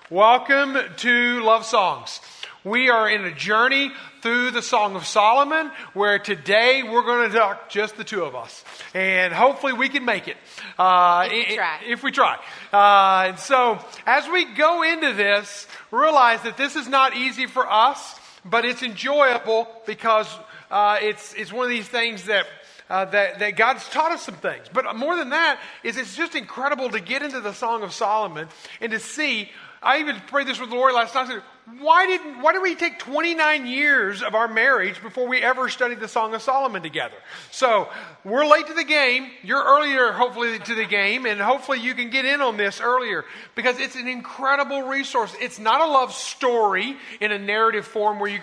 Welcome to Love Songs. We are in a journey through the Song of Solomon, where today we're going to talk just the two of us. And hopefully we can make it. If we try. And so as we go into this, realize that this is not easy for us, but it's enjoyable because it's one of these things that God's taught us some things. But more than that, it's just incredible to get into the Song of Solomon and to see. I even prayed this with the Lord last night. I said, why did we take 29 years of our marriage before we ever studied the Song of Solomon together? So we're late to the game. You're earlier, hopefully, to the game, and hopefully you can get in on this earlier because it's an incredible resource. It's not a love story in a narrative form where you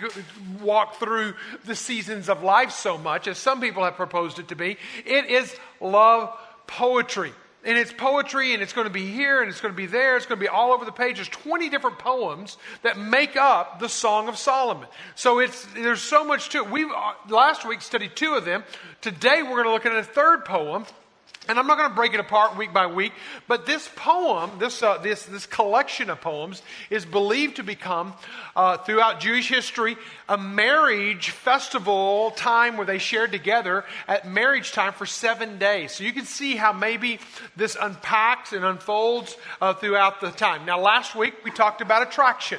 walk through the seasons of life so much as some people have proposed it to be. It is love poetry. And it's poetry, and it's going to be here, and it's going to be there. It's going to be all over the page. There's 20 different poems that make up the Song of Solomon. So there's so much to it. We last week studied two of them. Today we're going to look at a third poem. And I'm not going to break it apart week by week, but this poem, this collection of poems, is believed to become, throughout Jewish history, a marriage festival time where they shared together at marriage time for 7 days. So you can see how maybe this unpacks and unfolds throughout the time. Now, last week we talked about attraction.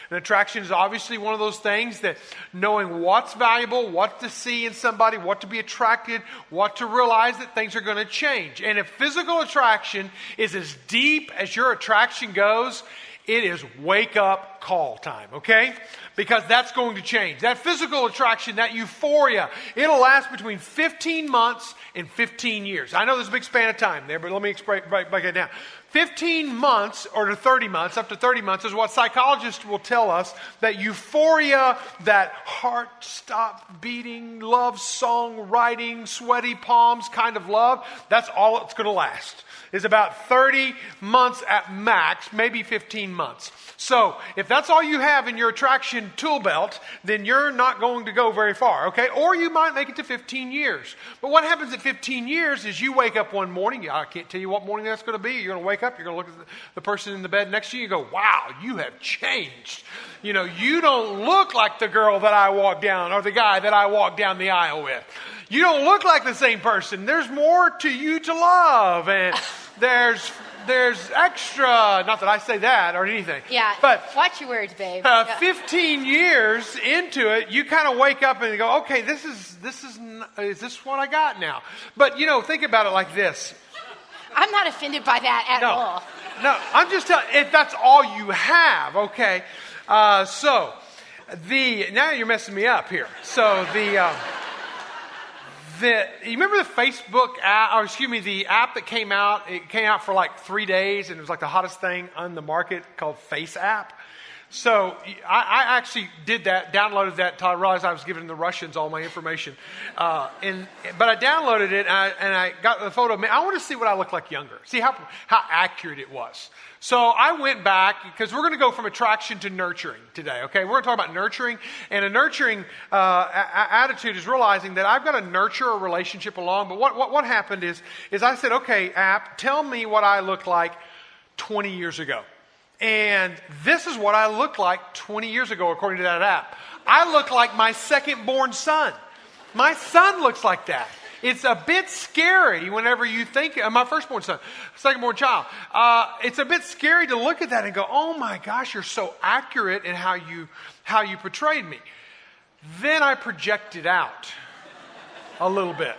And attraction is obviously one of those things that knowing what's valuable, what to see in somebody, what to be attracted, what to realize that things are going to change. And if physical attraction is as deep as your attraction goes, it is wake up call time, okay? Because that's going to change. That physical attraction, that euphoria, it'll last between 15 months and 15 years. I know there's a big span of time there, but let me break it down. 15 months or to 30 months, up to 30 months is what psychologists will tell us that euphoria, that heart stop beating, love song writing, sweaty palms kind of love, that's all it's going to last. Is about 30 months at max, maybe 15 months. So if that's all you have in your attraction tool belt, then you're not going to go very far, okay? Or you might make it to 15 years. But what happens at 15 years is you wake up one morning, I can't tell you what morning that's going to be. You're going to wake up, you're going to look at the person in the bed next to you, you go, wow, you have changed. You know, you don't look like the girl that I walked down or the guy that I walked down the aisle with. You don't look like the same person. There's more to you to love, and there's extra, not that I say that or anything. Yeah, but watch your words, babe. 15 years into it, you kind of wake up and go, okay, is this what I got now? But, think about it like this. I'm not offended by that at all. No, I'm just telling if that's all you have, okay? Now you're messing me up here. So you remember the Facebook app, the app that came out? It came out for like 3 days, and it was like the hottest thing on the market called Face App. So I actually did that, downloaded that until I realized I was giving the Russians all my information. But I downloaded it, and I got the photo of me. I want to see what I look like younger, see how accurate it was. So I went back, because we're going to go from attraction to nurturing today, okay? We're going to talk about nurturing, and a nurturing attitude is realizing that I've got to nurture a relationship along. But what happened is I said, okay, app, tell me what I looked like 20 years ago. And this is what I looked like 20 years ago, according to that app. I look like my second-born son. My son looks like that. It's a bit scary whenever you think, my firstborn son, second-born child. It's a bit scary to look at that and go, oh my gosh, you're so accurate in how you portrayed me. Then I projected out a little bit,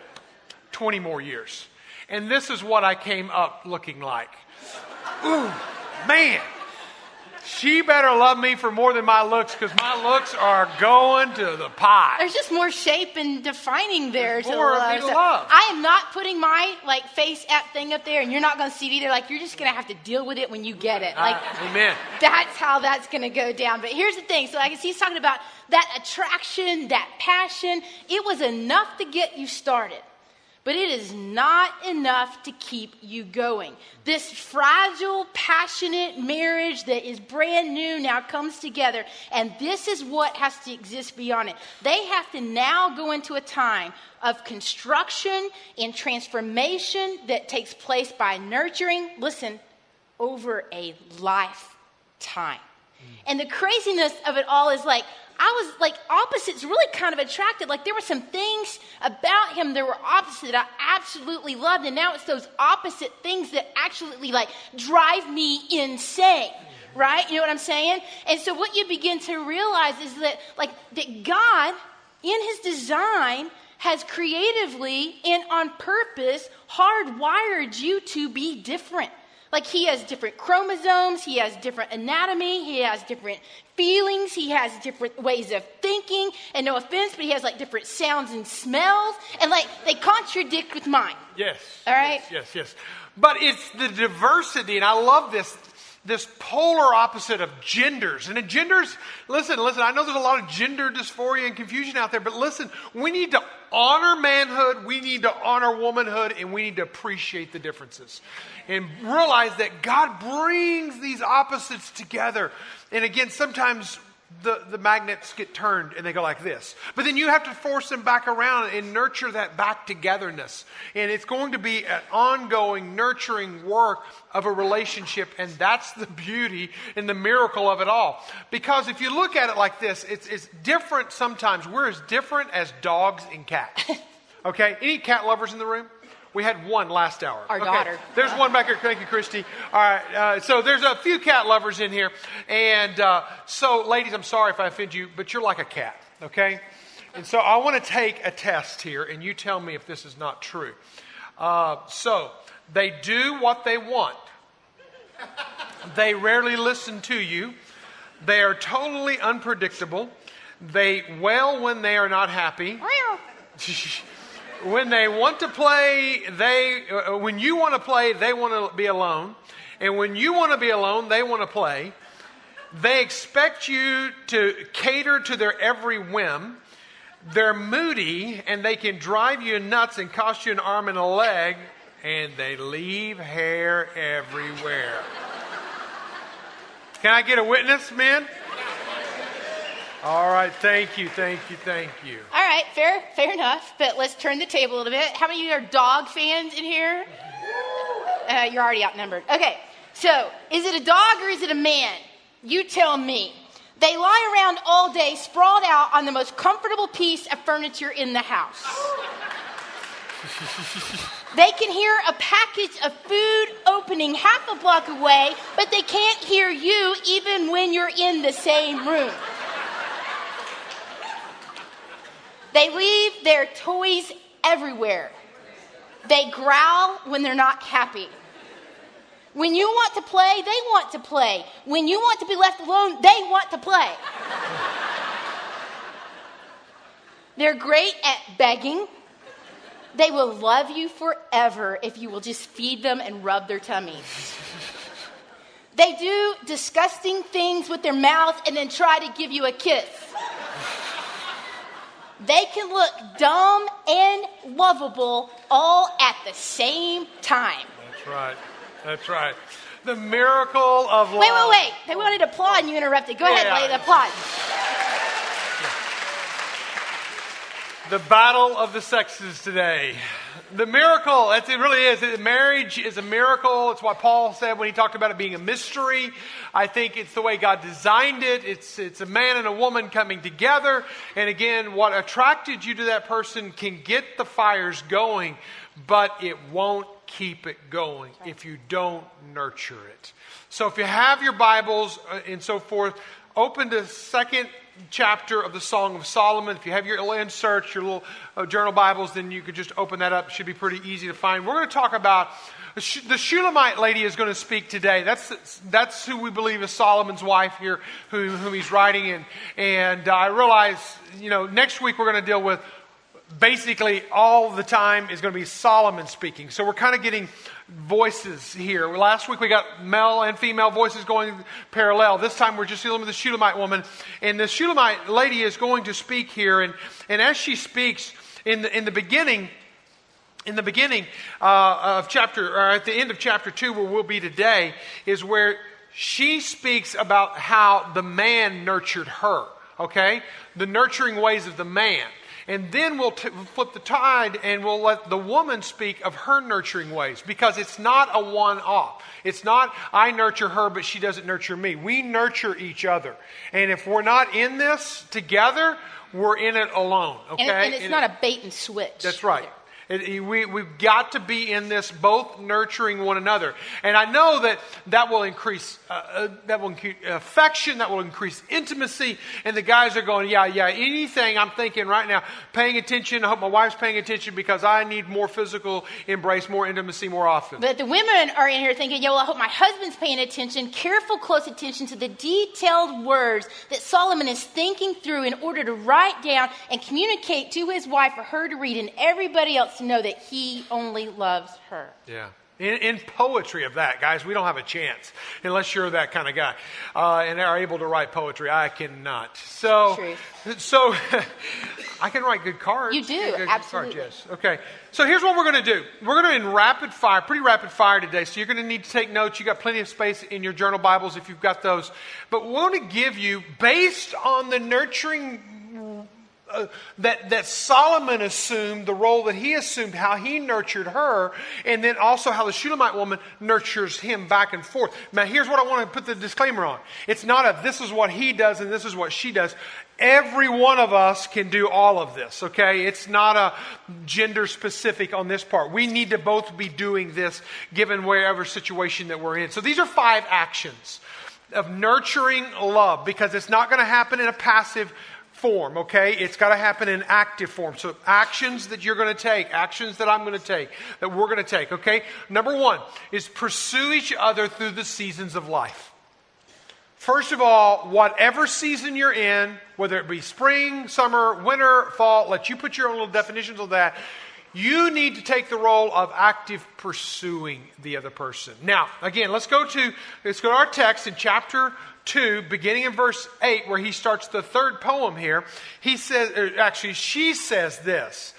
20 more years. And this is what I came up looking like. Ooh, man. She better love me for more than my looks, because my looks are going to the pie. There's just more shape and defining there to more love. To love. I am not putting my face app thing up there, and you're not going to see it either. You're just going to have to deal with it when you get it. Amen. That's how that's going to go down. But here's the thing. So I can see he's talking about that attraction, that passion. It was enough to get you started. But it is not enough to keep you going. This fragile, passionate marriage that is brand new now comes together. And this is what has to exist beyond it. They have to now go into a time of construction and transformation that takes place by nurturing, listen, over a lifetime. time. And the craziness of it all is like, I was like opposites really kind of attracted. Like there were some things about him that were opposite that I absolutely loved. And now it's those opposite things that actually like drive me insane. Right? You know what I'm saying? And so what you begin to realize is that that God in his design has creatively and on purpose hardwired you to be different. Like he has different chromosomes, he has different anatomy, he has different feelings, he has different ways of thinking, and no offense, but he has like different sounds and smells, and like they contradict with mine. Yes. All right? Yes. But it's the diversity, and I love this polar opposite of genders. And in genders, listen, I know there's a lot of gender dysphoria and confusion out there, but listen, we need to honor manhood, we need to honor womanhood, and we need to appreciate the differences. And realize that God brings these opposites together. And again, sometimes the magnets get turned and they go like this. But then you have to force them back around and nurture that back togetherness. And it's going to be an ongoing, nurturing work of a relationship. And that's the beauty and the miracle of it all. Because if you look at it like this, it's different sometimes. We're as different as dogs and cats. Okay? Any cat lovers in the room? We had one last hour. Our daughter. There's one back here. Thank you, Christy. All right. So there's a few cat lovers in here. And so, ladies, I'm sorry if I offend you, but you're like a cat. Okay? And so I want to take a test here, and you tell me if this is not true. So they do what they want. They rarely listen to you. They are totally unpredictable. They wail when they are not happy. When they want to play, when you want to play, they want to be alone. And when you want to be alone, they want to play. They expect you to cater to their every whim. They're moody, and they can drive you nuts and cost you an arm and a leg. And they leave hair everywhere. Can I get a witness, men? All right, thank you. All right, fair enough. But let's turn the table a little bit. How many of you are dog fans in here? You're already outnumbered. Okay, so is it a dog or is it a man? You tell me. They lie around all day, sprawled out on the most comfortable piece of furniture in the house. They can hear a package of food opening half a block away, but they can't hear you even when you're in the same room. They leave their toys everywhere. They growl when they're not happy. When you want to play, they want to play. When you want to be left alone, they want to play. They're great at begging. They will love you forever if you will just feed them and rub their tummies. They do disgusting things with their mouth and then try to give you a kiss. They can look dumb and lovable all at the same time. That's right. The miracle of love. Wait. They wanted to applaud and you interrupted. Go ahead, lady, applaud. The battle of the sexes today. The miracle, it really is. Marriage is a miracle. It's what Paul said when he talked about it being a mystery. I think it's the way God designed it. It's a man and a woman coming together. And again, what attracted you to that person can get the fires going, but it won't keep it going if you don't nurture it. So if you have your Bibles and so forth, open to 2nd chapter of the Song of Solomon. If you have your inserts, your little journal Bibles, then you could just open that up. It should be pretty easy to find. We're going to talk about the Shulamite lady is going to speak today. That's who we believe is Solomon's wife here, whom he's writing. And I realize, next week we're going to deal with basically all the time is going to be Solomon speaking. So we're kind of getting voices here. Last week we got male and female voices going parallel. This time we're just dealing with the Shulamite woman. And the Shulamite lady is going to speak here. And as she speaks, in the beginning of chapter, or at the end of chapter 2 where we'll be today, is where she speaks about how the man nurtured her. Okay? The nurturing ways of the man. And then we'll flip the tide and we'll let the woman speak of her nurturing ways, because it's not a one-off. It's not I nurture her, but she doesn't nurture me. We nurture each other. And if we're not in this together, we're in it alone. Okay? And it's not a bait and switch. That's right. We've got to be in this, both nurturing one another. And I know that will increase affection, that will increase intimacy. And the guys are going, yeah, anything I'm thinking right now, paying attention. I hope my wife's paying attention because I need more physical embrace, more intimacy more often. But the women are in here thinking, I hope my husband's paying attention, careful, close attention to the detailed words that Solomon is thinking through in order to write down and communicate to his wife for her to read and everybody else to know that he only loves her. Yeah. In poetry of that, guys, we don't have a chance unless you're that kind of guy and are able to write poetry. I cannot. So I can write good cards. You do, good absolutely. Cards, yes. Okay. So here's what we're going to do. We're going to in rapid fire, pretty rapid fire today. So you're going to need to take notes. You got plenty of space in your journal Bibles if you've got those. But we want to give you, based on the nurturing that Solomon assumed, the role that he assumed, how he nurtured her, and then also how the Shulamite woman nurtures him back and forth. Now, here's what I want to put the disclaimer on. It's not this is what he does and this is what she does. Every one of us can do all of this, okay? It's not a gender specific on this part. We need to both be doing this given wherever situation that we're in. So these are 5 actions of nurturing love, because it's not going to happen in a passive form, okay? It's got to happen in active form. So actions that you're going to take, actions that I'm going to take, that we're going to take, okay? Number 1 is pursue each other through the seasons of life. First of all, whatever season you're in, whether it be spring, summer, winter, fall, let you put your own little definitions of that. You need to take the role of active pursuing the other person. Now, again, let's go to our text in chapter 2, beginning in verse 8, where he starts the third poem here. She says this: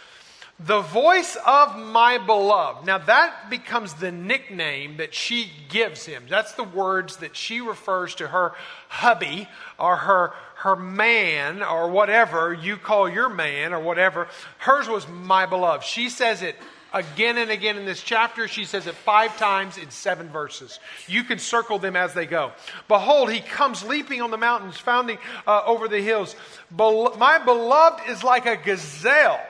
the voice of my beloved. Now that becomes the nickname that she gives him. That's the words that she refers to her hubby or her man or whatever you call your man or whatever. Hers was my beloved. She says it again and again in this chapter. She says it 5 times in 7 verses. You can circle them as they go. Behold, he comes leaping on the mountains, bounding over the hills. My beloved is like a gazelle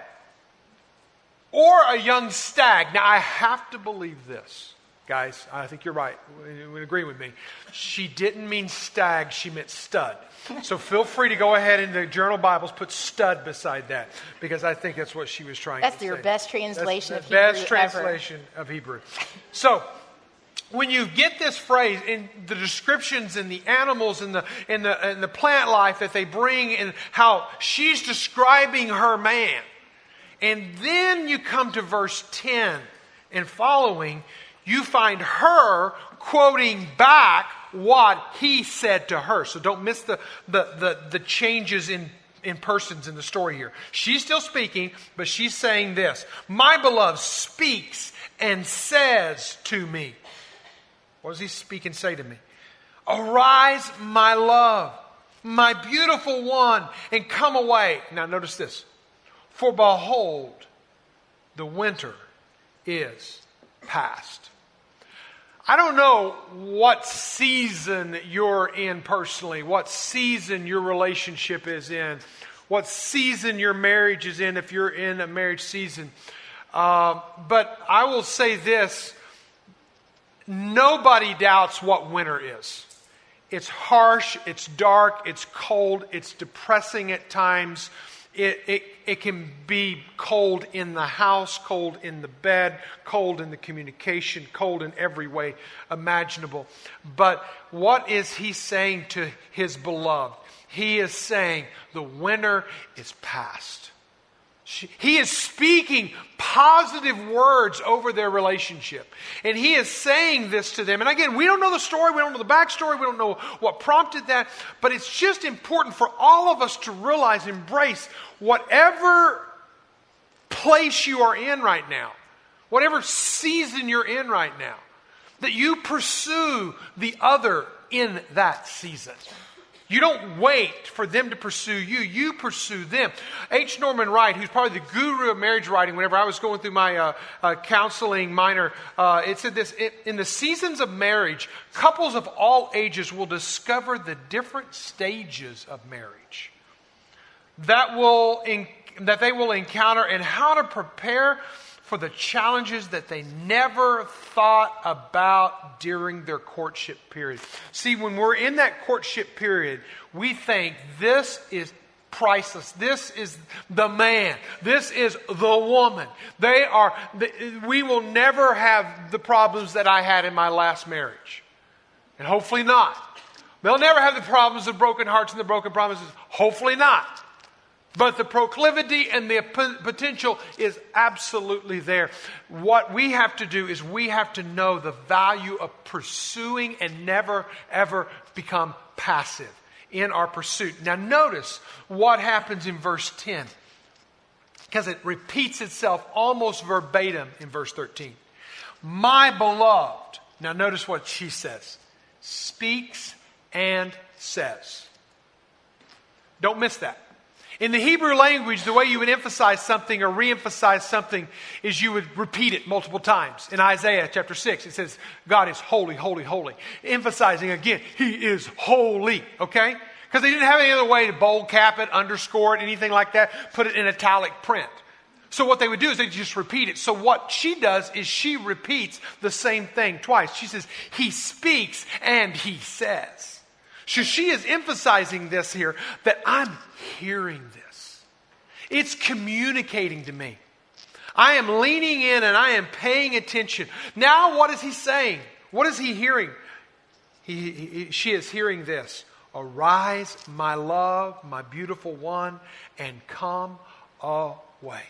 or a young stag. Now, I have to believe this. Guys, I think you're right. You would agree with me. She didn't mean stag. She meant stud. So feel free to go ahead in the journal Bibles, put stud beside that, because I think that's what she was trying to say. That's your best translation of Hebrew best translation of Hebrew. So when you get this phrase in the descriptions and the animals and the plant life that they bring and how she's describing her man, and then you come to verse 10 and following, you find her quoting back what he said to her. So don't miss the changes in persons in the story here. She's still speaking, but she's saying this: my beloved speaks and says to me. What does he speak and say to me? Arise, my love, my beautiful one, and come away. Now notice this. For behold, the winter is past. I don't know what season you're in personally, what season your relationship is in, what season your marriage is in if you're in a marriage season. But I will say this: nobody doubts what winter is. It's harsh, it's dark, it's cold, it's depressing at times. It can be cold in the house, cold in the bed, cold in the communication, cold in every way imaginable. But what is he saying to his beloved? He is saying the winter is past. He is speaking positive words over their relationship. And he is saying this to them. And again, we don't know the story. We don't know the backstory. We don't know what prompted that. But it's just important for all of us to realize, embrace whatever place you are in right now, whatever season you're in right now, that you pursue the other in that season. You don't wait for them to pursue you. You pursue them. H. Norman Wright, who's probably the guru of marriage writing, whenever I was going through my counseling minor, it said this: in the seasons of marriage, couples of all ages will discover the different stages of marriage that they will encounter and how to prepare for the challenges that they never thought about during their courtship period. See, when we're in that courtship period, we think this is priceless. This is the man. This is the woman. We will never have the problems that I had in my last marriage. And hopefully not. They'll never have the problems of broken hearts and the broken promises. Hopefully not. But the proclivity and the potential is absolutely there. What we have to do is we have to know the value of pursuing and never, ever become passive in our pursuit. Now notice what happens in verse 10, because it repeats itself almost verbatim in verse 13. My beloved, now notice what she says, speaks and says. Don't miss that. In the Hebrew language, the way you would emphasize something or re-emphasize something is you would repeat it multiple times. In Isaiah chapter 6, it says, God is holy, holy, holy. Emphasizing again, He is holy, okay? Because they didn't have any other way to bold cap it, underscore it, anything like that, put it in italic print. So what they would do is they just repeat it. So what she does is she repeats the same thing twice. She says, He speaks and He says. So she is emphasizing this here, that I'm hearing this. It's communicating to me. I am leaning in and I am paying attention. Now what is he saying? What is he hearing? She is hearing this. Arise, my love, my beautiful one, and come away.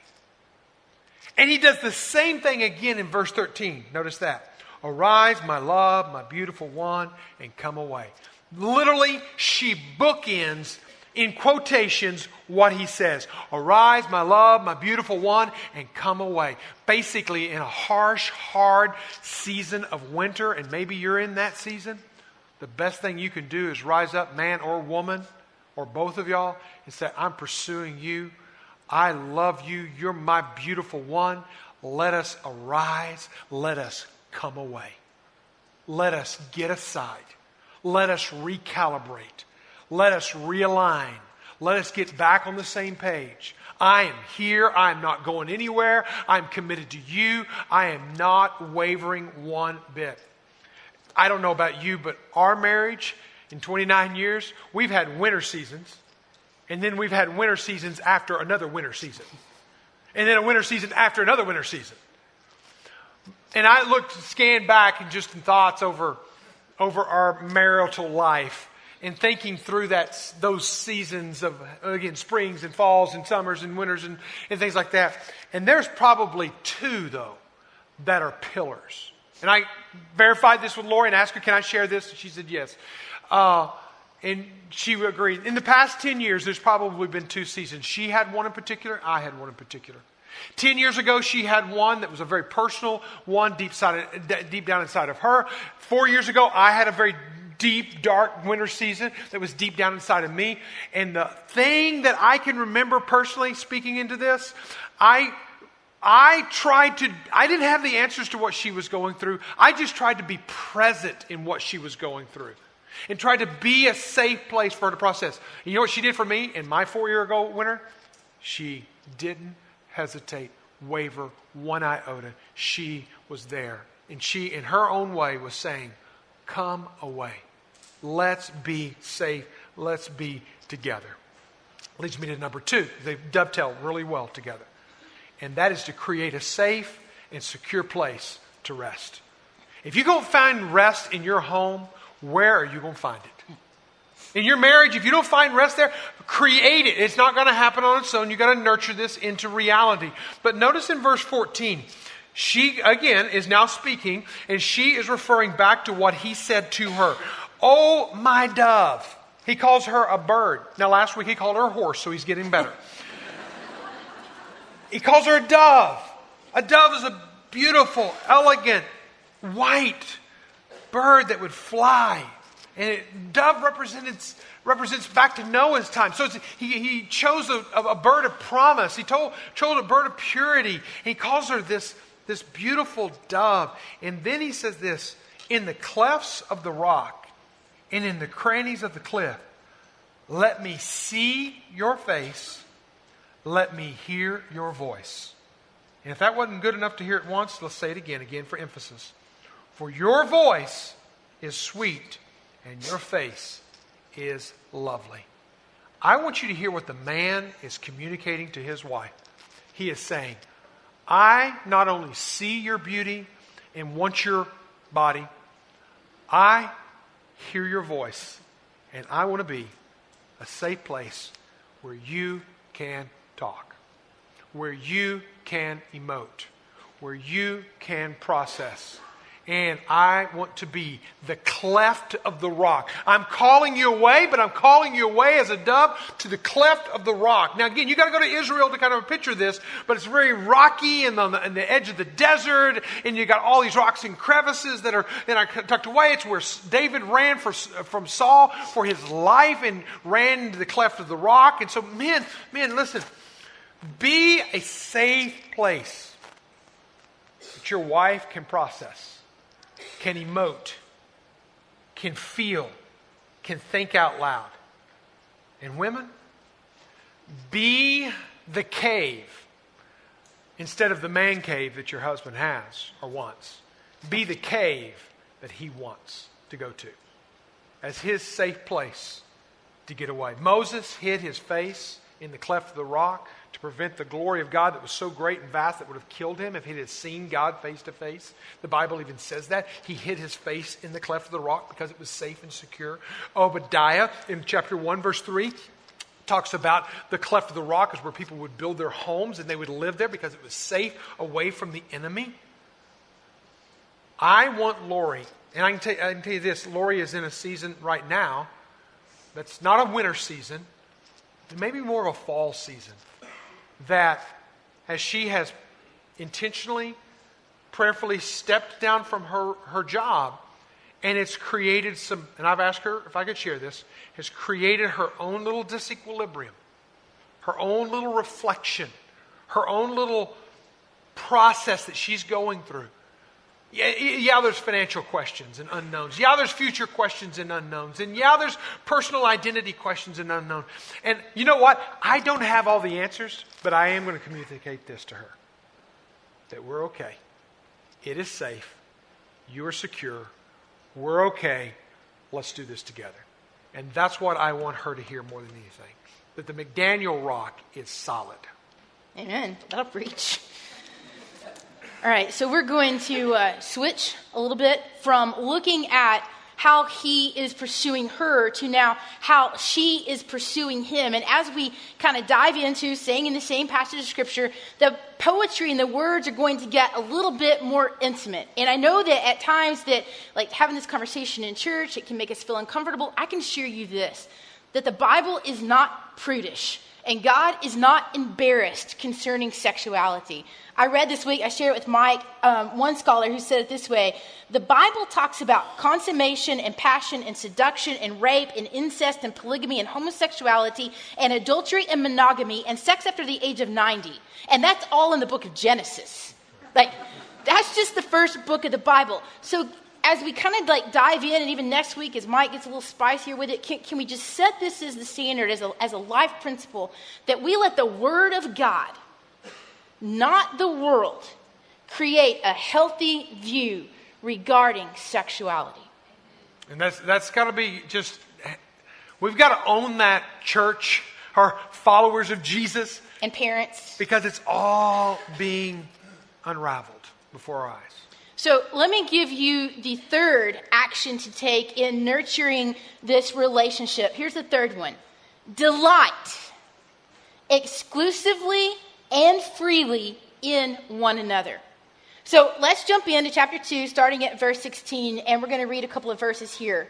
And he does the same thing again in verse 13. Notice that. Arise, my love, my beautiful one, and come away. Literally, she bookends in quotations what he says. Arise, my love, my beautiful one, and come away. Basically, in a harsh, hard season of winter, and maybe you're in that season, the best thing you can do is rise up, man or woman, or both of y'all, and say, I'm pursuing you. I love you. You're my beautiful one. Let us arise. Let us come away. Let us get aside. Let us recalibrate. Let us realign. Let us get back on the same page. I am here. I am not going anywhere. I'm committed to you. I am not wavering one bit. I don't know about you, but our marriage in 29 years, we've had winter seasons. And then we've had winter seasons after another winter season. And then a winter season after another winter season. And I scanned back and just in thoughts over our marital life and thinking through those seasons of, again, springs and falls and summers and winters and things like that. And there's probably two, though, that are pillars. And I verified this with Lori and asked her, can I share this? And she said yes. And she agreed. In the past 10 years, there's probably been two seasons. She had one in particular. I had one in particular. 10 years ago, she had one that was a very personal one, deep down inside of her. 4 years ago, I had a very deep, dark winter season that was deep down inside of me. And the thing that I can remember personally speaking into this, I didn't have the answers to what she was going through. I just tried to be present in what she was going through and tried to be a safe place for her to process. You know what she did for me in my 4 year ago winter? She didn't hesitate, waver, one iota. She was there. And she, in her own way, was saying, come away. Let's be safe. Let's be together. Leads me to number two. They dovetail really well together. And that is to create a safe and secure place to rest. If you don't find rest in your home, where are you going to find it? In your marriage, if you don't find rest there, create it. It's not going to happen on its own. You've got to nurture this into reality. But notice in verse 14, she, again, is now speaking, and she is referring back to what he said to her. Oh, my dove. He calls her a bird. Now, last week he called her a horse, so he's getting better. He calls her a dove. A dove is a beautiful, elegant, white bird that would fly And dove represents back to Noah's time. So he chose a bird of promise. He chose a bird of purity. And he calls her this beautiful dove. And then he says this, in the clefts of the rock and in the crannies of the cliff, let me see your face. Let me hear your voice. And if that wasn't good enough to hear it once, let's say it again for emphasis. For your voice is sweet and your face is lovely. I want you to hear what the man is communicating to his wife. He is saying, I not only see your beauty and want your body, I hear your voice, and I want to be a safe place where you can talk, where you can emote, where you can process. And I want to be the cleft of the rock. I'm calling you away, but I'm calling you away as a dove to the cleft of the rock. Now again, you got to go to Israel to kind of picture this, but it's very rocky and on the edge of the desert, and you got all these rocks and crevices that are tucked away. It's where David ran from Saul for his life and ran into the cleft of the rock. And so, men, listen, be a safe place that your wife can process, can emote, can feel, can think out loud. And women, be the cave instead of the man cave that your husband has or wants. Be the cave that he wants to go to as his safe place to get away. Moses hid his face in the cleft of the rock to prevent the glory of God that was so great and vast that would have killed him if he had seen God face to face. The Bible even says that. He hid his face in the cleft of the rock because it was safe and secure. Obadiah in chapter 1 verse 3 talks about the cleft of the rock is where people would build their homes and they would live there because it was safe away from the enemy. I want Lori, and I can tell you this, Lori is in a season right now that's not a winter season, maybe more of a fall season. That as she has intentionally, prayerfully stepped down from her job, and it's created some, and I've asked her if I could share this, has created her own little disequilibrium, her own little reflection, her own little process that she's going through. Yeah, there's financial questions and unknowns. Yeah, there's future questions and unknowns. And yeah, there's personal identity questions and unknowns. And you know what? I don't have all the answers, but I am going to communicate this to her. That we're okay. It is safe. You are secure. We're okay. Let's do this together. And that's what I want her to hear more than anything. That the McDaniel rock is solid. Amen. That'll preach. All right, so we're going to switch a little bit from looking at how he is pursuing her to now how she is pursuing him. And as we kind of dive into saying in the same passage of Scripture, the poetry and the words are going to get a little bit more intimate. And I know that at times that, like having this conversation in church, it can make us feel uncomfortable. I can assure you this, that the Bible is not prudish. And God is not embarrassed concerning sexuality. I read this week, I shared it with Mike, one scholar who said it this way: the Bible talks about consummation and passion and seduction and rape and incest and polygamy and homosexuality and adultery and monogamy and sex after the age of 90. And that's all in the book of Genesis. Like, that's just the first book of the Bible. So as we kind of like dive in, and even next week as Mike gets a little spicier with it, can we just set this as the standard, as a life principle, that we let the Word of God, not the world, create a healthy view regarding sexuality? And that's got to be just, we've got to own that, church, our followers of Jesus. And parents. Because it's all being unraveled before our eyes. So let me give you the third action to take in nurturing this relationship. Here's the third one. Delight exclusively and freely in one another. So let's jump into chapter 2, starting at verse 16, and we're going to read a couple of verses here.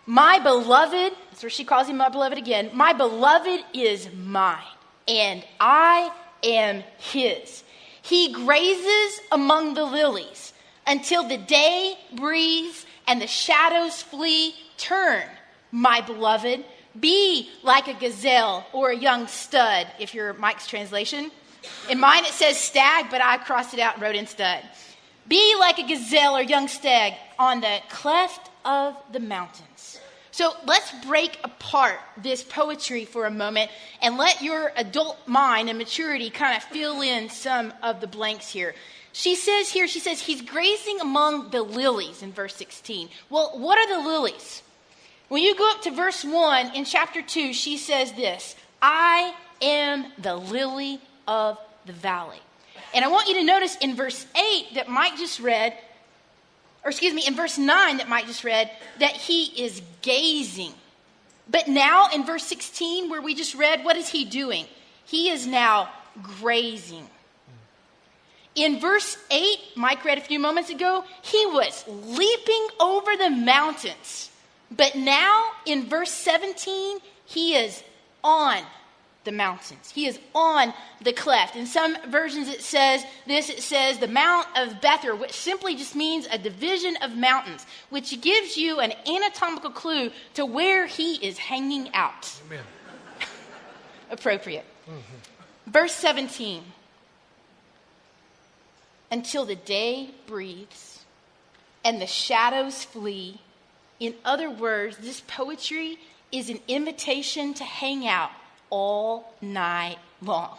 My beloved, that's where she calls him my beloved again. My beloved is mine, and I am his. He grazes among the lilies until the day breathes and the shadows flee. Turn, my beloved. Be like a gazelle or a young stud, if you're Mike's translation. In mine it says stag, but I crossed it out and wrote in stud. Be like a gazelle or young stag on the cleft of the mountains. So let's break apart this poetry for a moment and let your adult mind and maturity kind of fill in some of the blanks here. She says, he's grazing among the lilies in verse 16. Well, what are the lilies? When you go up to verse 1 in chapter 2, she says this, I am the lily of the valley. And I want you to notice in verse 8 that Mike just read, in verse 9 that Mike just read, that he is gazing. But now in verse 16 where we just read, what is he doing? He is now grazing. In verse 8, Mike read a few moments ago, he was leaping over the mountains. But now in verse 17, he is on the mountains. He is on the cleft. In some versions it says this, it says the Mount of Bether, which simply just means a division of mountains, which gives you an anatomical clue to where he is hanging out. Amen. Appropriate. Mm-hmm. Verse 17. Until the day breathes and the shadows flee. In other words, this poetry is an invitation to hang out all night long.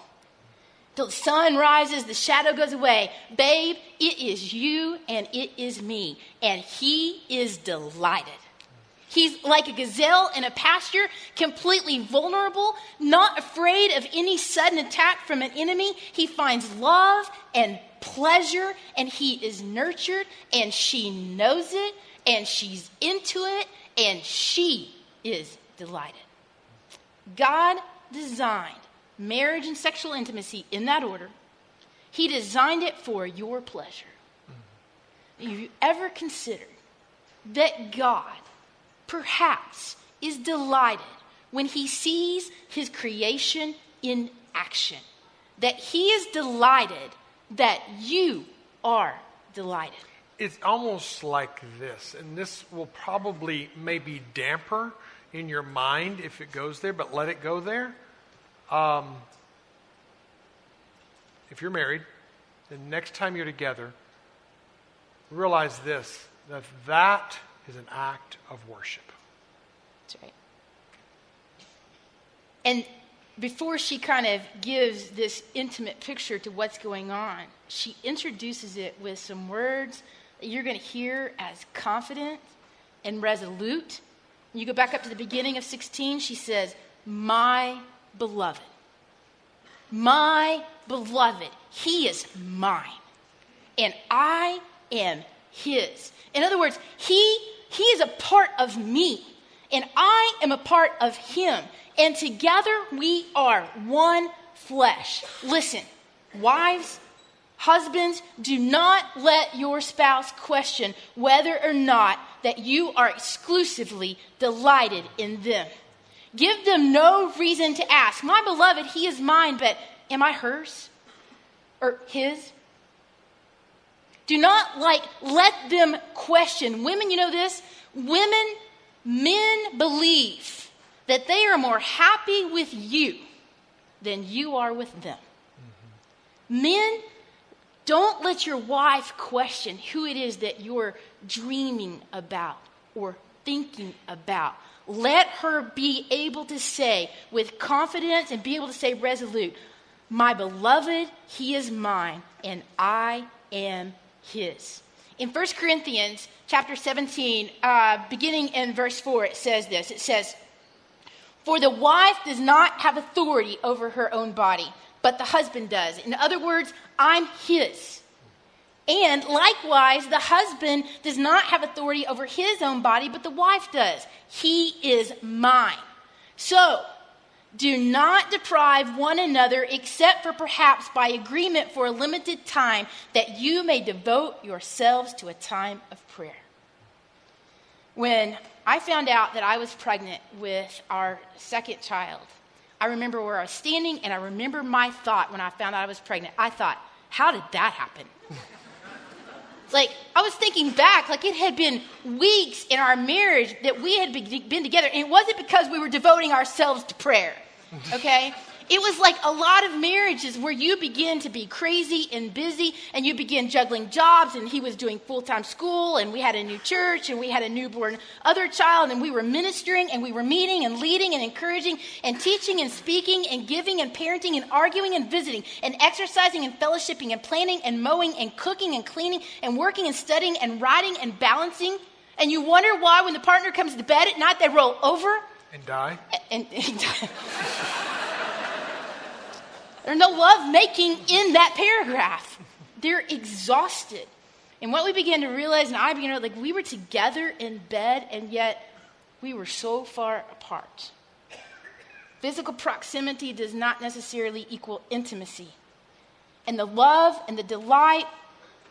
Till the sun rises, the shadow goes away. Babe, it is you and it is me. And he is delighted. He's like a gazelle in a pasture, completely vulnerable, not afraid of any sudden attack from an enemy. He finds love and pleasure, and he is nurtured, and she knows it, and she's into it, and she is delighted. God designed marriage and sexual intimacy in that order. He designed it for your pleasure. Have you ever considered that God perhaps is delighted when he sees his creation in action? That he is delighted that you are delighted. It's almost like this, and this will probably maybe damper in your mind if it goes there, but let it go there. If you're married, the next time you're together, realize this, that is an act of worship. That's right. And before she kind of gives this intimate picture to what's going on, she introduces it with some words that you're going to hear as confident and resolute. You go back up to the beginning of 16, she says, my beloved. My beloved. He is mine. And I am his. In other words, he is a part of me. And I am a part of him. And together we are one flesh. Listen, wives, husbands, do not let your spouse question whether or not that you are exclusively delighted in them. Give them no reason to ask, my beloved, he is mine, but am I hers or his? Do not let them question. Women, you know this? Men believe that they are more happy with you than you are with them. Mm-hmm. Men, don't let your wife question who it is that you're dreaming about or thinking about. Let her be able to say with confidence and be able to say resolute, my beloved, he is mine, and I am his. In 1 Corinthians chapter 17, beginning in verse 4, it says this. It says, for the wife does not have authority over her own body, but the husband does. In other words, I'm his. And likewise, the husband does not have authority over his own body, but the wife does. He is mine. So, do not deprive one another except for perhaps by agreement for a limited time that you may devote yourselves to a time of prayer. When I found out that I was pregnant with our second child, I remember where I was standing, and I remember my thought when I found out I was pregnant. I thought, how did that happen? Like, I was thinking back, like it had been weeks in our marriage that we had been together. And it wasn't because we were devoting ourselves to prayer, okay? It was like a lot of marriages where you begin to be crazy and busy and you begin juggling jobs, and he was doing full-time school, and we had a new church, and we had a newborn other child, and we were ministering, and we were meeting and leading and encouraging and teaching and speaking and giving and parenting and arguing and visiting and exercising and fellowshipping and planning and mowing and cooking and cleaning and working and studying and writing and balancing. And you wonder why when the partner comes to bed at night, they roll over. And die. And There's no love making in that paragraph. They're exhausted. And what we began to realize, and I began to, like, we were together in bed, and yet we were so far apart. Physical proximity does not necessarily equal intimacy. And the love and the delight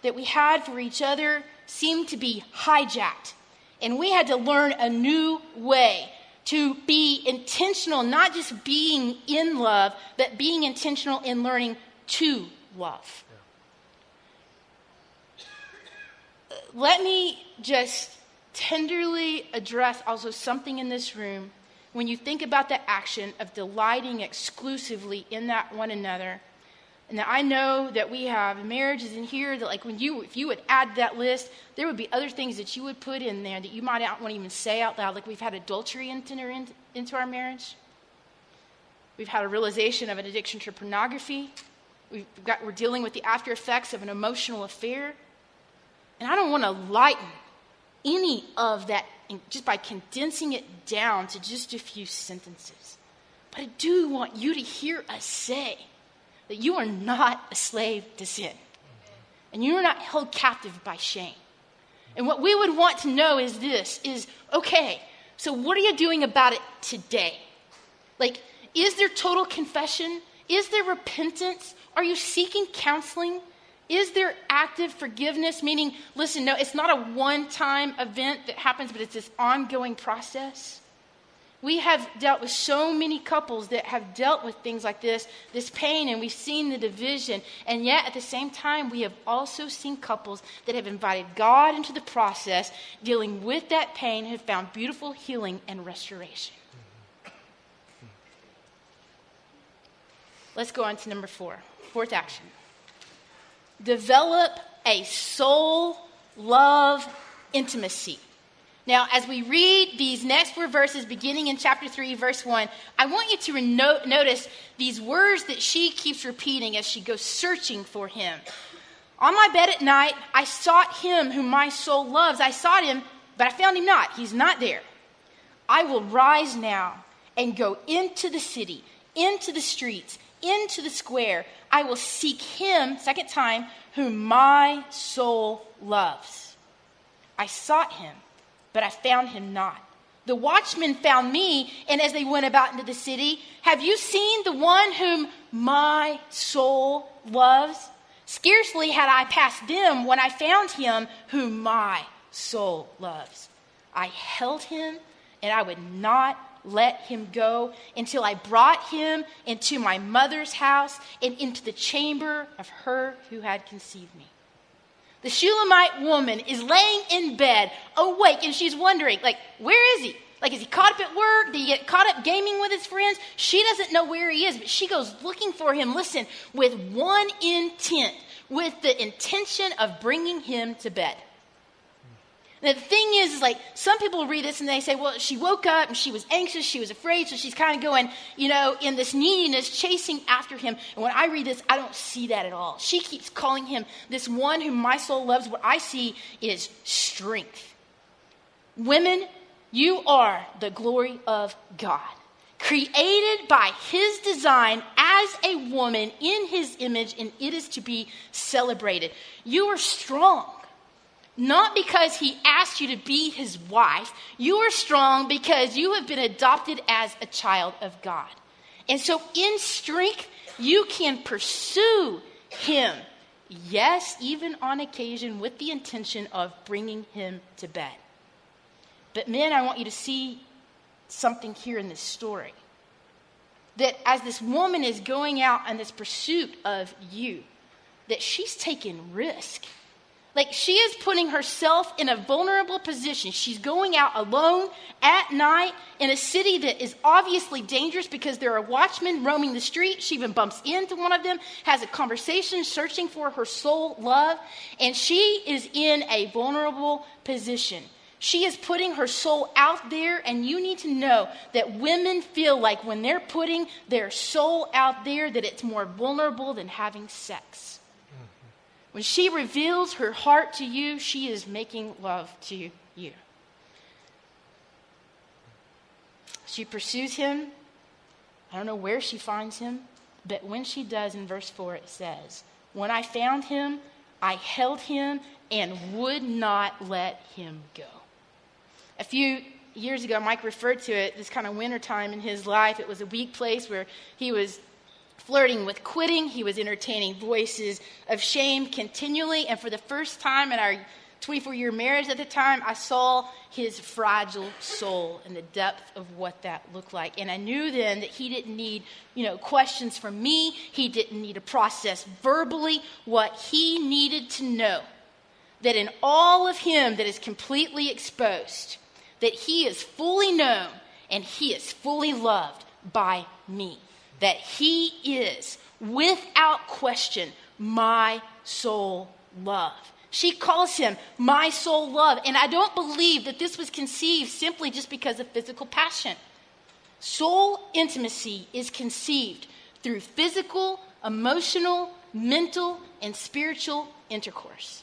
that we had for each other seemed to be hijacked. And we had to learn a new way to be intentional, not just being in love, but being intentional in learning to love. Yeah. Let me just tenderly address also something in this room. When you think about the action of delighting exclusively in that one another, and that I know that we have marriages in here that, like, if you would add that list, there would be other things that you would put in there that you might not want to even say out loud. Like, we've had adultery enter into our marriage. We've had a realization of an addiction to pornography. We're dealing with the after effects of an emotional affair. And I don't want to lighten any of that just by condensing it down to just a few sentences. But I do want you to hear us say that you are not a slave to sin. And you are not held captive by shame. And what we would want to know is this, okay, so what are you doing about it today? Like, is there total confession? Is there repentance? Are you seeking counseling? Is there active forgiveness? Meaning, listen, no, it's not a one-time event that happens, but it's this ongoing process. We have dealt with so many couples that have dealt with things like this pain, and we've seen the division. And yet, at the same time, we have also seen couples that have invited God into the process, dealing with that pain, have found beautiful healing and restoration. Let's go on to number 4. Fourth action. Develop a soul love intimacy. Now, as we read these next 4 verses, beginning in chapter 3, verse 1, I want you to notice these words that she keeps repeating as she goes searching for him. On my bed at night, I sought him whom my soul loves. I sought him, but I found him not. He's not there. I will rise now and go into the city, into the streets, into the square. I will seek him, second time, whom my soul loves. I sought him, but I found him not. The watchmen found me, and as they went about into the city, have you seen the one whom my soul loves? Scarcely had I passed them when I found him whom my soul loves. I held him, and I would not let him go until I brought him into my mother's house and into the chamber of her who had conceived me. The Shulamite woman is laying in bed, awake, and she's wondering, like, where is he? Like, is he caught up at work? Did he get caught up gaming with his friends? She doesn't know where he is, but she goes looking for him, listen, with one intent, with the intention of bringing him to bed. Now, the thing is, like, some people read this and they say, well, she woke up and she was anxious, she was afraid, so she's kind of going, in this neediness, chasing after him. And when I read this, I don't see that at all. She keeps calling him this one whom my soul loves. What I see is strength. Women, you are the glory of God, created by his design as a woman in his image, and it is to be celebrated. You are strong. Not because he asked you to be his wife. You are strong because you have been adopted as a child of God. And so in strength, you can pursue him. Yes, even on occasion with the intention of bringing him to bed. But men, I want you to see something here in this story. That as this woman is going out on this pursuit of you, that she's taking risk. Like, she is putting herself in a vulnerable position. She's going out alone at night in a city that is obviously dangerous because there are watchmen roaming the street. She even bumps into one of them, has a conversation searching for her soul love, and she is in a vulnerable position. She is putting her soul out there, and you need to know that women feel like when they're putting their soul out there that it's more vulnerable than having sex. When she reveals her heart to you, she is making love to you. She pursues him. I don't know where she finds him, but when she does, in verse 4, it says, "When I found him, I held him and would not let him go." A few years ago, Mike referred to it, this kind of winter time in his life. It was a weak place where he was flirting with quitting. He was entertaining voices of shame continually. And for the first time in our 24-year marriage at the time, I saw his fragile soul and the depth of what that looked like. And I knew then that he didn't need, questions from me. He didn't need to process verbally what he needed to know. That in all of him that is completely exposed, that he is fully known and he is fully loved by me. That he is, without question, my soul love. She calls him my soul love. And I don't believe that this was conceived simply just because of physical passion. Soul intimacy is conceived through physical, emotional, mental, and spiritual intercourse.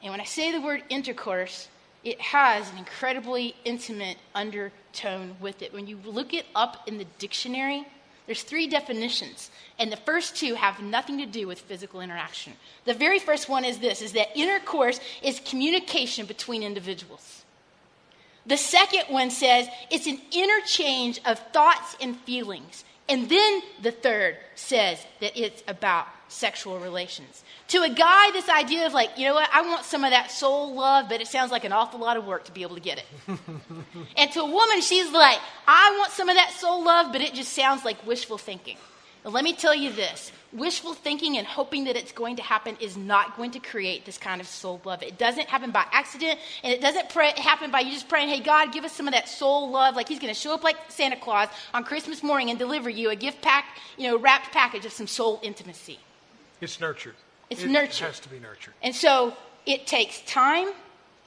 And when I say the word intercourse, it has an incredibly intimate undertone with it. When you look it up in the dictionary, there's 3 definitions. And the first 2 have nothing to do with physical interaction. The very first one is this, is that intercourse is communication between individuals. The second one says it's an interchange of thoughts and feelings. And then the third says that it's about sexual relations. To a guy, this idea of like, you know what, I want some of that soul love, but it sounds like an awful lot of work to be able to get it. And to a woman, she's like, I want some of that soul love, but it just sounds like wishful thinking. Now, let me tell you this. Wishful thinking and hoping that it's going to happen is not going to create this kind of soul love. It doesn't happen by accident, and it doesn't happen by you just praying, hey, God, give us some of that soul love, like he's going to show up like Santa Claus on Christmas morning and deliver you a gift pack, wrapped package of some soul intimacy. It's nurtured. It's nurtured. It has to be nurtured. And so it takes time,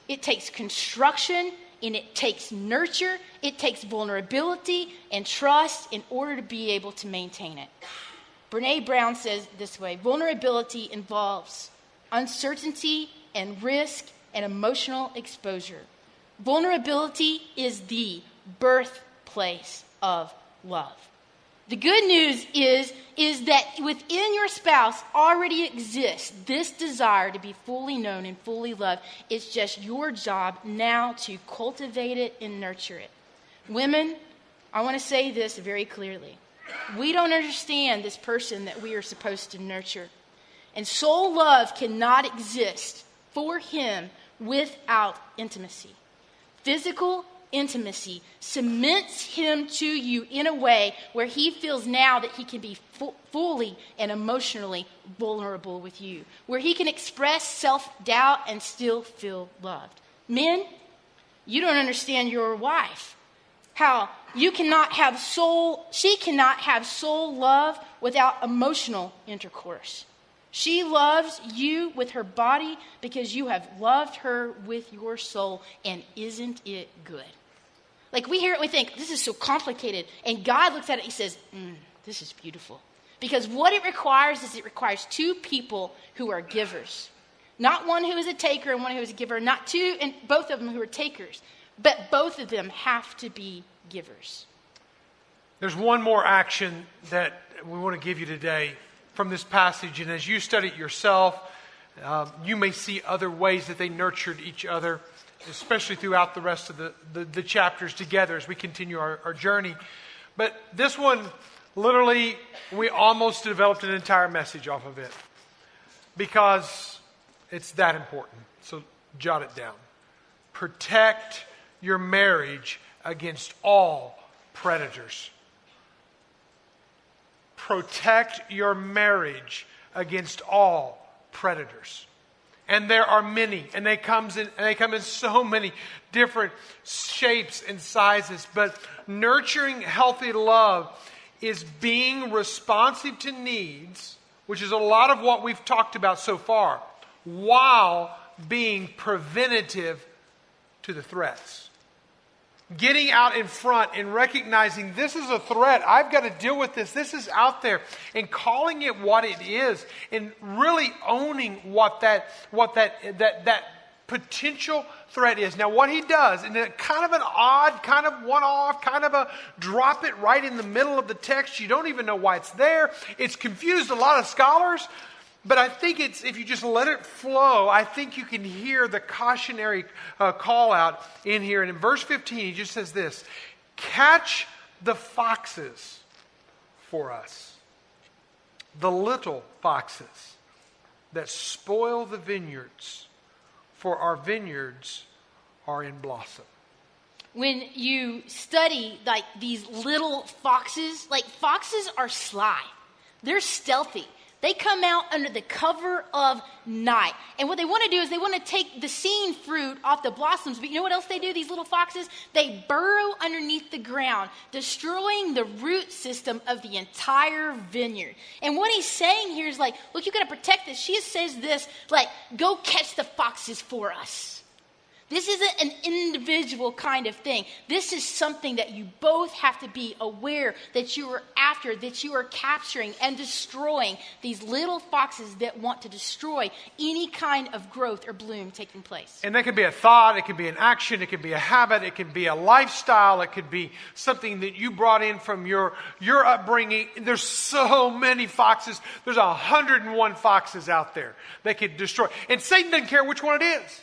it takes construction, and it takes nurture, it takes vulnerability and trust in order to be able to maintain it. Brene Brown says this way, vulnerability involves uncertainty and risk and emotional exposure. Vulnerability is the birthplace of love. The good news is that within your spouse already exists this desire to be fully known and fully loved. It's just your job now to cultivate it and nurture it. Women, I want to say this very clearly. We don't understand this person that we are supposed to nurture. And soul love cannot exist for him without intimacy. Physical intimacy cements him to you in a way where he feels now that he can be fully and emotionally vulnerable with you, where he can express self-doubt and still feel loved. Men, you don't understand your wife. How she cannot have soul love without emotional intercourse. She loves you with her body because you have loved her with your soul, and isn't it good? Like we hear it, we think, this is so complicated. And God looks at it, he says, this is beautiful. Because what it requires is it requires 2 people who are givers. Not one who is a taker and one who is a giver. Not 2 and both of them who are takers. But both of them have to be givers. There's one more action that we want to give you today from this passage. And as you study it yourself, you may see other ways that they nurtured each other, especially throughout the rest of the chapters together as we continue our journey. But this one, literally, we almost developed an entire message off of it because it's that important. So jot it down. Protect your marriage against all predators. Protect your marriage against all predators. And there are many, and they come in so many different shapes and sizes. But nurturing healthy love is being responsive to needs, which is a lot of what we've talked about so far, while being preventative to the threats. Getting out in front and recognizing this is a threat. I've got to deal with this. This is out there. And calling it what it is. And really owning what that potential threat is. Now what he does, in a kind of an odd, kind of one-off, kind of a drop it right in the middle of the text. You don't even know why it's there. It's confused a lot of scholars. But I think if you just let it flow, I think you can hear the cautionary call out in here. And in verse 15, he just says this: catch the foxes for us, the little foxes that spoil the vineyards, for our vineyards are in blossom. When you study like these little foxes, like foxes are sly. They're stealthy. They come out under the cover of night. And what they want to do is they want to take the seen fruit off the blossoms. But you know what else they do, these little foxes? They burrow underneath the ground, destroying the root system of the entire vineyard. And what he's saying here is like, look, you got to protect this. She says this, like, go catch the foxes for us. This isn't an individual kind of thing. This is something that you both have to be aware that you are after, that you are capturing and destroying these little foxes that want to destroy any kind of growth or bloom taking place. And that could be a thought, it could be an action, it could be a habit, it could be a lifestyle, it could be something that you brought in from your upbringing. There's so many foxes. There's 101 foxes out there that could destroy. And Satan doesn't care which one it is.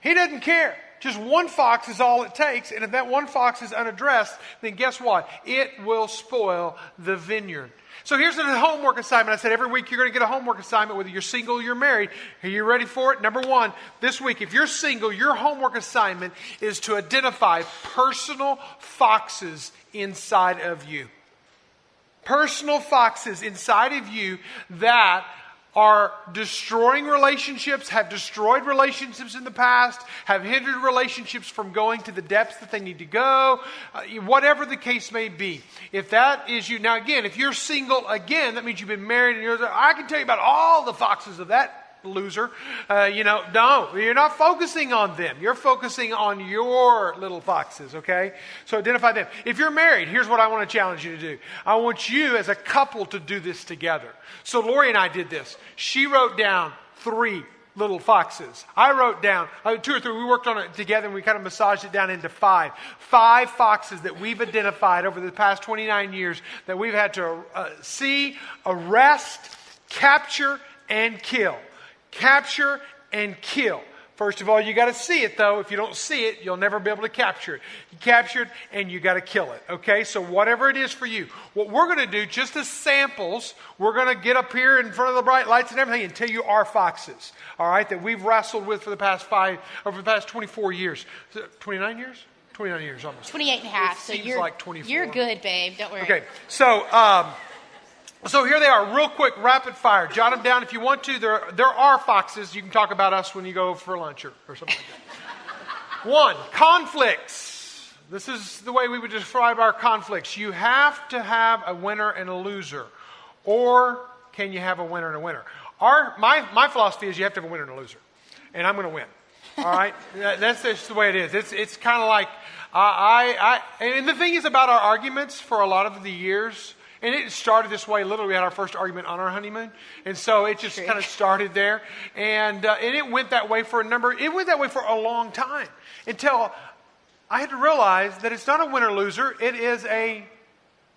He doesn't care. Just one fox is all it takes. And if that one fox is unaddressed, then guess what? It will spoil the vineyard. So here's a homework assignment. I said every week you're going to get a homework assignment, whether you're single or you're married. Are you ready for it? Number one, this week, if you're single, your homework assignment is to identify personal foxes inside of you. Personal foxes inside of you that are destroying relationships, have destroyed relationships in the past, have hindered relationships from going to the depths that they need to go, whatever the case may be. If that is you, now again, if you're single again, that means you've been married and I can tell you about all the foxes of that loser. No, you're not focusing on them. You're focusing on your little foxes, okay? So identify them. If you're married, here's what I want to challenge you to do. I want you as a couple to do this together. So Lori and I did this. She wrote down 3 little foxes. I wrote down 2 or 3. We worked on it together and we kind of massaged it down into 5. 5 foxes that we've identified over the past 29 years that we've had to see, arrest, capture, and kill. Capture and kill. First of all, you got to see it, though. If you don't see it, you'll never be able to capture it. You capture it, and you got to kill it. Okay, so whatever it is for you. What we're going to do, just as samples, we're going to get up here in front of the bright lights and everything and tell you our foxes. All right, that we've wrestled with for the past 24 years. 29 years? 29 years almost. 28 and a half. So you're like 24. You're good, babe. Don't worry. Okay, so here they are, real quick, rapid fire. Jot them down if you want to. There are foxes. You can talk about us when you go for lunch or something like that. 1, conflicts. This is the way we would describe our conflicts. You have to have a winner and a loser. Or can you have a winner and a winner? My philosophy is you have to have a winner and a loser. And I'm going to win. All right? That's just the way it is. It's kind of like, and the thing is about our arguments for a lot of the years, and it started this way. Literally, we had our first argument on our honeymoon. And so it just kind of started there. And it went that way for a long time. Until I had to realize that it's not a winner-loser. It is a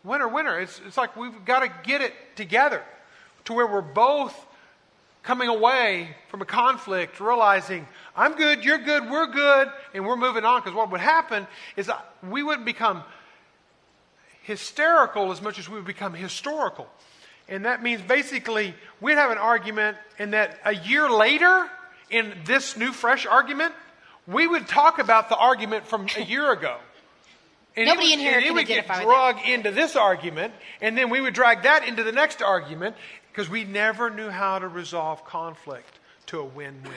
winner-winner. It's like we've got to get it together to where we're both coming away from a conflict, realizing, I'm good, you're good, we're good, and we're moving on. Because what would happen is we wouldn't become hysterical as much as we would become historical. And that means basically we'd have an argument, and that a year later, in this new fresh argument, we would talk about the argument from a year ago. And Nobody in here can would get identify with dragged into this argument, and then we would drag that into the next argument, because we never knew how to resolve conflict to a win-win.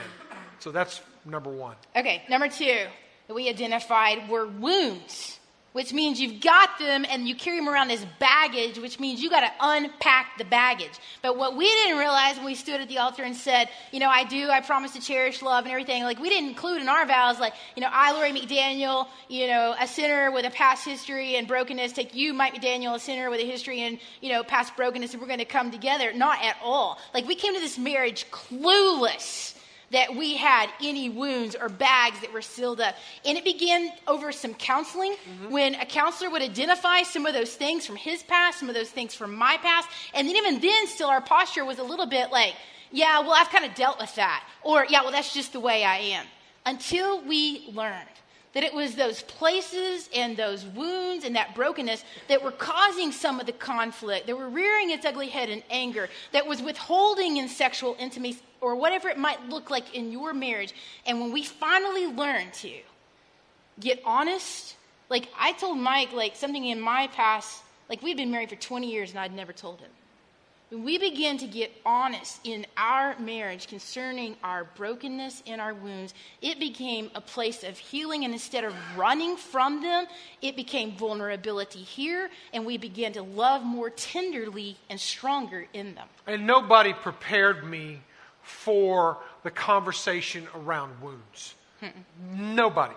So that's number one. Okay, number 2 that we identified were wounds, which means you've got them and you carry them around as baggage, which means you got to unpack the baggage. But what we didn't realize when we stood at the altar and said, I promise to cherish love and everything, like we didn't include in our vows, like, I, Lori McDaniel, a sinner with a past history and brokenness, take you, Mike McDaniel, a sinner with a history and, past brokenness, and we're going to come together. Not at all. Like we came to this marriage clueless that we had any wounds or bags that were sealed up. And it began over some counseling, when a counselor would identify some of those things from his past, some of those things from my past. And then even then, still our posture was a little bit like, yeah, well, I've kind of dealt with that. Or, yeah, well, that's just the way I am. Until we learned that it was those places and those wounds and that brokenness that were causing some of the conflict, that were rearing its ugly head in anger, that was withholding in sexual intimacy or whatever it might look like in your marriage. And when we finally learned to get honest, like I told Mike, like something in my past, like we'd been married for 20 years and I'd never told him. When we begin to get honest in our marriage concerning our brokenness and our wounds, it became a place of healing. And instead of running from them, it became vulnerability here. And we began to love more tenderly and stronger in them. And nobody prepared me for the conversation around wounds. Nobody.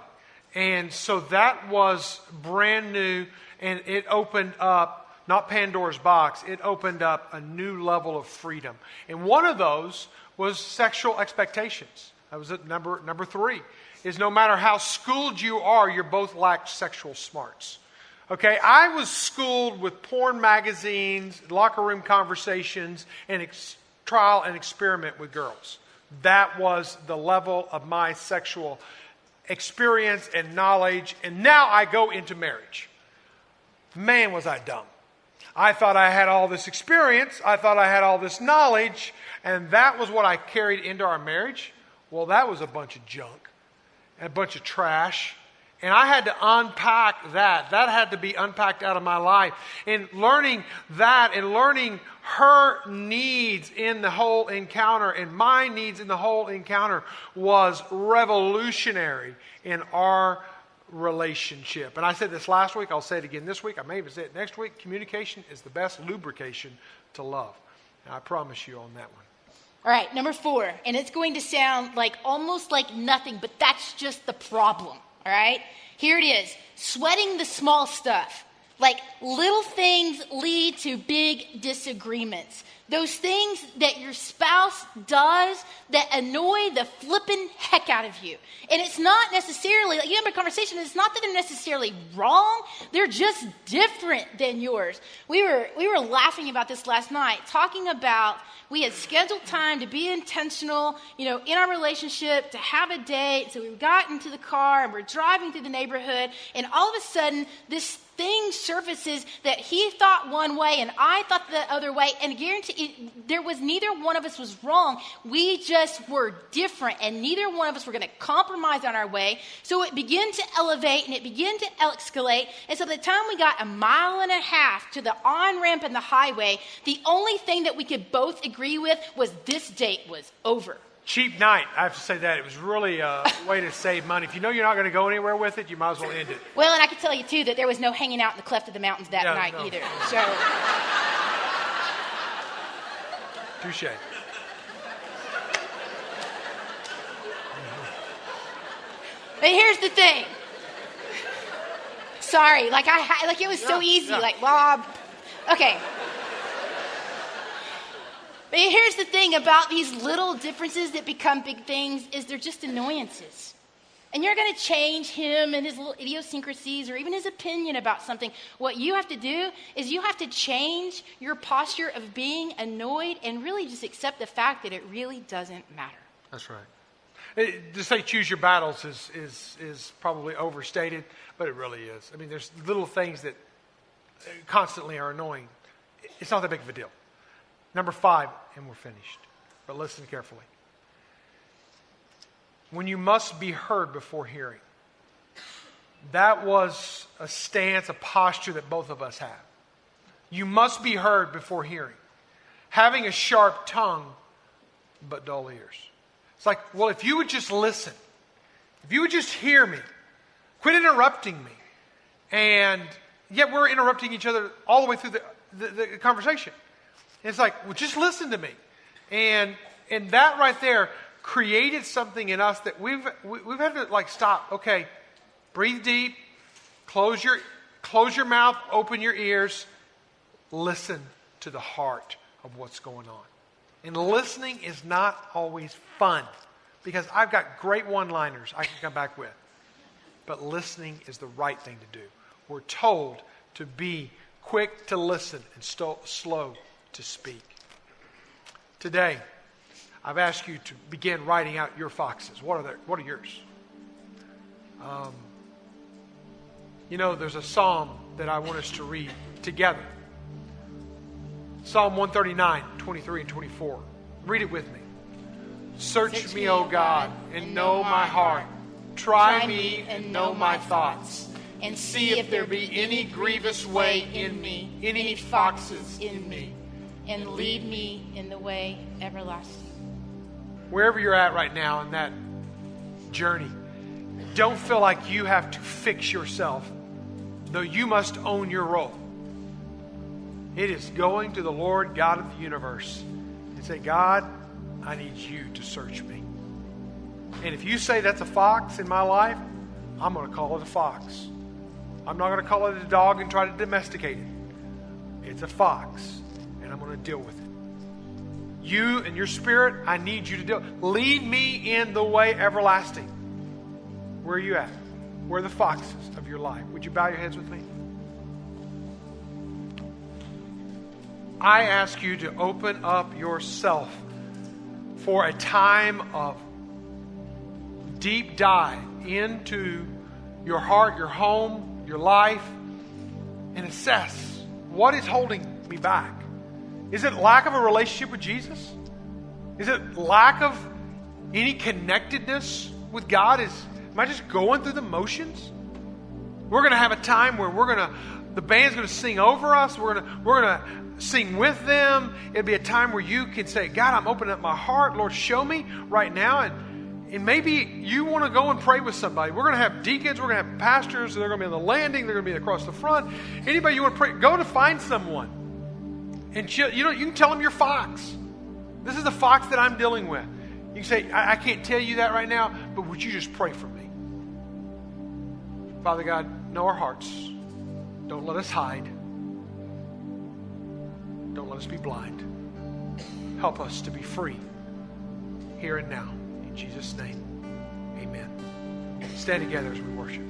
And so that was brand new, and it opened up, not Pandora's box, it opened up a new level of freedom. And one of those was sexual expectations. That was at number 3, is no matter how schooled you are, you both lack sexual smarts. Okay, I was schooled with porn magazines, locker room conversations, and trial and experiment with girls. That was the level of my sexual experience and knowledge. And now I go into marriage. Man, was I dumb. I thought I had all this experience. I thought I had all this knowledge. And that was what I carried into our marriage. Well, that was a bunch of junk, a bunch of trash. And I had to unpack that. That had to be unpacked out of my life. And learning that and learning her needs in the whole encounter and my needs in the whole encounter was revolutionary in our relationship. And I said this last week. I'll say it again this week. I may even say it next week. Communication is the best lubrication to love. And I promise you on that one. All right, number 4. And it's going to sound like almost like nothing, but that's just the problem. All right, here it is. Sweating the small stuff. Like little things lead to big disagreements. Those things that your spouse does that annoy the flippin' heck out of you. And it's not necessarily, like you have a conversation, it's not that they're necessarily wrong. They're just different than yours. We were laughing about this last night, talking about we had scheduled time to be intentional, in our relationship, to have a date. So we got into the car and we're driving through the neighborhood. And all of a sudden, this thing surfaces that he thought one way and I thought the other way. And I guarantee there was neither one of us was wrong. We just were different. And neither one of us were going to compromise on our way. So it began to elevate and it began to escalate. And so by the time we got 1.5 miles to the on-ramp and the highway, the only thing that we could both agree with was this date was over. Cheap night. I have to say that. It was really a way to save money. If you know you're not going to go anywhere with it, you might as well end it. Well, and I can tell you, too, that there was no hanging out in the cleft of the mountains that night either. So, touche. But here's the thing. Sorry, it was so easy. Bob. Okay. But here's the thing about these little differences that become big things is they're just annoyances. And you're going to change him and his little idiosyncrasies or even his opinion about something. What you have to do is you have to change your posture of being annoyed and really just accept the fact that it really doesn't matter. That's right. To say choose your battles is probably overstated, but it really is. I mean, there's little things that constantly are annoying. It's not that big of a deal. Number 5, and we're finished. But listen carefully. When you must be heard before hearing. That was a stance, a posture that both of us have. You must be heard before hearing. Having a sharp tongue, but dull ears. It's like, well, if you would just listen, if you would just hear me, quit interrupting me. And yet we're interrupting each other all the way through the conversation. And it's like, well, just listen to me. And that right there created something in us that we've had to like stop. Okay, breathe deep, close your mouth, open your ears, listen to the heart of what's going on. And listening is not always fun because I've got great one-liners I can come back with. But listening is the right thing to do. We're told to be quick to listen and slow to speak. Today, I've asked you to begin writing out your foxes. What are yours? There's a psalm that I want us to read together. Psalm 139, 23 and 24. Read it with me. Search me, O God, and know my heart. Try me and know my thoughts. And see if there be any grievous way in me, any foxes in me. And lead me in the way everlasting. Wherever you're at right now in that journey, don't feel like you have to fix yourself, though you must own your role. It is going to the Lord God of the universe and say, God, I need you to search me. And if you say that's a fox in my life, I'm going to call it a fox. I'm not going to call it a dog and try to domesticate it. It's a fox, and I'm going to deal with it. You and your spirit, I need you to deal. Lead me in the way everlasting. Where are you at? Where are the foxes of your life? Would you bow your heads with me? I ask you to open up yourself for a time of deep dive into your heart, your home, your life, and assess what is holding me back. Is it lack of a relationship with Jesus? Is it lack of any connectedness with God? Am I just going through the motions? We're going to have a time where the band's going to sing over us. We're going to sing with them. It'll be a time where you can say, God, I'm opening up my heart. Lord, show me right now. And maybe you want to go and pray with somebody. We're going to have deacons. We're going to have pastors. They're going to be on the landing. They're going to be across the front. Anybody you want to pray, go to find someone. And you can tell them your fox. This is the fox that I'm dealing with. You can say, I can't tell you that right now, but would you just pray for me? Father God, know our hearts. Don't let us hide. Don't let us be blind. Help us to be free here and now. In Jesus' name, amen. Stand together as we worship.